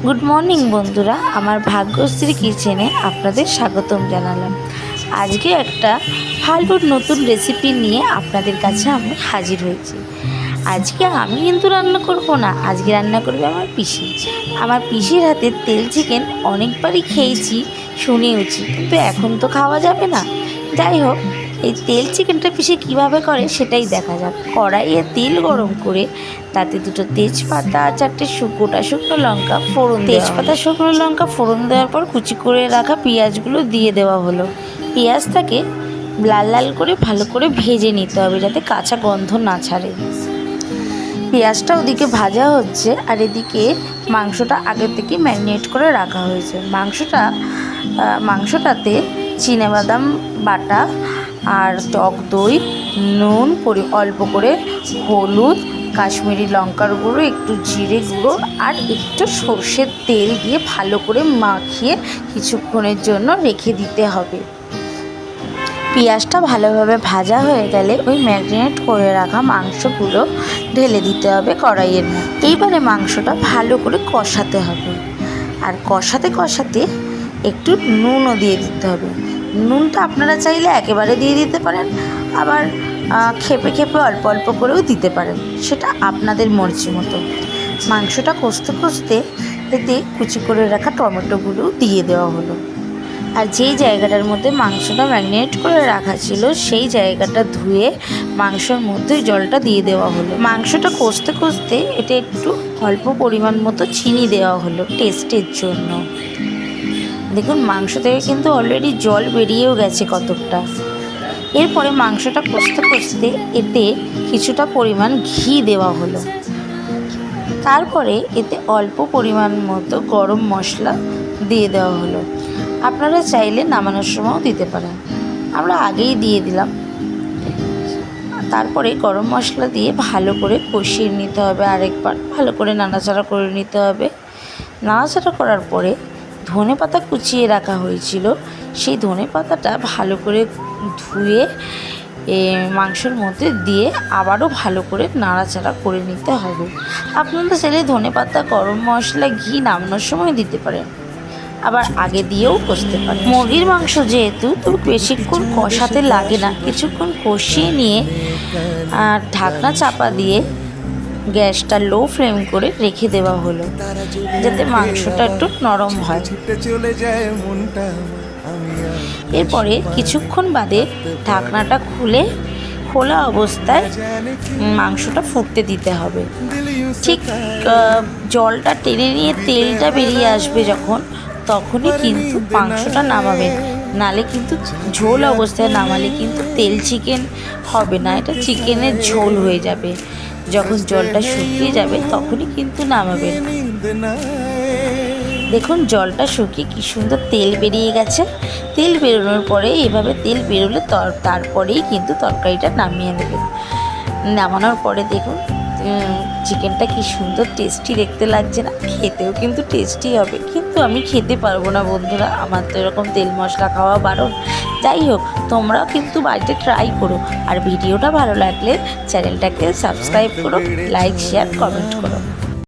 Good morning বন্ধুরা, আমার ভাগ্যশ্রী কিচেনে আপনাদের স্বাগতম জানালাম। আজকে একটা ভালো নতুন রেসিপি নিয়ে আপনাদের কাছে আমি হাজির হয়েছি। আজকে আমি কিন্তু রান্না করব না, আজকে রান্না করবে আমার পিসি। আমার পিসির হাতে তেল চিকেন অনেকবারই খেয়েছি, শুনেওছি, কিন্তু এখন তো খাওয়া যাবে না। যাই হোক, এই তেল চিকেনটা পিসি কীভাবে করে সেটাই দেখা যাক। কড়াইয়ে তেল গরম করে তাতে দুটো তেজপাতা, চারটে গোটা শুকনো লঙ্কা ফোড়ন, তেজপাতা শুকনো লঙ্কা ফোড়ন দেওয়ার পর কুচি করে রাখা পেঁয়াজগুলো দিয়ে দেওয়া হলো। পেঁয়াজটাকে লাল লাল করে ভালো করে ভেজে নিতে হবে, যাতে কাঁচা গন্ধ না ছাড়ে। পেঁয়াজটা ওদিকে ভাজা হচ্ছে, আর এদিকে মাংসটা আগে থেকে ম্যারিনেট করে রাখা হয়েছে। মাংসটাতে চিনেবাদাম বাটা আর টক দই, নুন, অল্প করে হলুদ, কাশ্মীরি লঙ্কার গুঁড়ো, একটু জিরে গুঁড়ো আর একটু সর্ষের তেল দিয়ে ভালো করে মাখিয়ে কিছুক্ষণের জন্য রেখে দিতে হবে। পেঁয়াজটা ভালোভাবে ভাজা হয়ে গেলে ওই ম্যারিনেট করে রাখা মাংসগুলো ঢেলে দিতে হবে কড়াইয়ের মধ্যে। এইবারে মাংসটা ভালো করে কষাতে হবে, আর কষাতে কষাতে একটু নুনও দিয়ে দিতে হবে। নুনটা আপনারা চাইলে একেবারে দিয়ে দিতে পারেন, আবার খেপে খেপে অল্প অল্প করেও দিতে পারেন, সেটা আপনাদের মর্জি মতো। মাংসটা কষতে কষতে এতে কুচি করে রাখা টমেটোগুলো দিয়ে দেওয়া হলো। আর যেই জায়গাটার মধ্যে মাংসটা ম্যারিনেট করে রাখা ছিল সেই জায়গাটা ধুয়ে মাংসের মধ্যে জলটা দিয়ে দেওয়া হলো। মাংসটা কষতে কষতে এটা একটু অল্প পরিমাণ মতো চিনি দেওয়া হলো টেস্টের জন্য। দেখুন, মাংস থেকে কিন্তু অলরেডি জল বেরিয়েও গেছে কতকটা। এরপরে মাংসটা কষতে কষতে এতে কিছুটা পরিমাণ ঘি দেওয়া হলো। তারপরে এতে অল্প পরিমাণ মতো গরম মশলা দিয়ে দেওয়া হলো। আপনারা চাইলে নামানোর সময়ও দিতে পারেন, আমরা আগেই দিয়ে দিলাম। তারপরে গরম মশলা দিয়ে ভালো করে কষিয়ে নিতে হবে, আরেকবার ভালো করে নাড়াচাড়া করে নিতে হবে। নাড়াচাড়া করার পরে ধনেপাতা কুচিয়ে রাখা হয়েছিল, সেই ধনেপাতাটা ভালো করে ধুয়ে মাংসের মধ্যে দিয়ে আবারও ভালো করে নাড়াচাড়া করে নিতে হবে। আপনারা চাইলে ধনেপাতা, গরম মশলা, ঘি নামানোর সময় দিতে পারেন, আবার আগে দিয়েও কষতে পারেন। মুরগির মাংস যেহেতু তো বেশিক্ষণ কষাতে লাগে না, কিছুক্ষণ কষিয়ে নিয়ে আর ঢাকনা চাপা দিয়ে গ্যাসটা লো ফ্লেম করে রেখে দেওয়া হলো, যাতে মাংসটা একটু নরম হয়। এরপরে কিছুক্ষণ বাদে ঢাকনাটা খুলে খোলা অবস্থায় মাংসটা ফুটতে দিতে হবে। ঠিক জলটা টেনে নিয়ে তেলটা বেরিয়ে আসবে যখন, তখনই কিন্তু মাংসটা নামাবেন, নালে কিন্তু ঝোল অবস্থায় নামালে কিন্তু তেল চিকেন হবে না, এটা চিকেনের ঝোল হয়ে যাবে। যখন জলটা শুকিয়ে যাবে তখনই কিন্তু নামাবেন। দেখুন, জলটা শুকিয়ে কি সুন্দর তেল বেরিয়ে গেছে। তেল বেরোনোর পরে এভাবে তেল বেরোলে তারপরেই কিন্তু তরকারিটা নামিয়ে নেবেন। নামানোর পরে দেখুন চিকেনটা কি সুন্দর টেস্টি দেখতে লাগছে না, খেতেও কিন্তু টেস্টি হবে। কিন্তু আমি খেতে পারবো না বন্ধুরা, আমার তো এরকম তেল মশলা খাওয়া বারণ। যাই হোক, তোমরাও কিন্তু বাড়িতে ট্রাই করো, আর ভিডিওটা ভালো লাগলে চ্যানেলটাকে সাবস্ক্রাইব করো, লাইক, শেয়ার, কমেন্ট করো।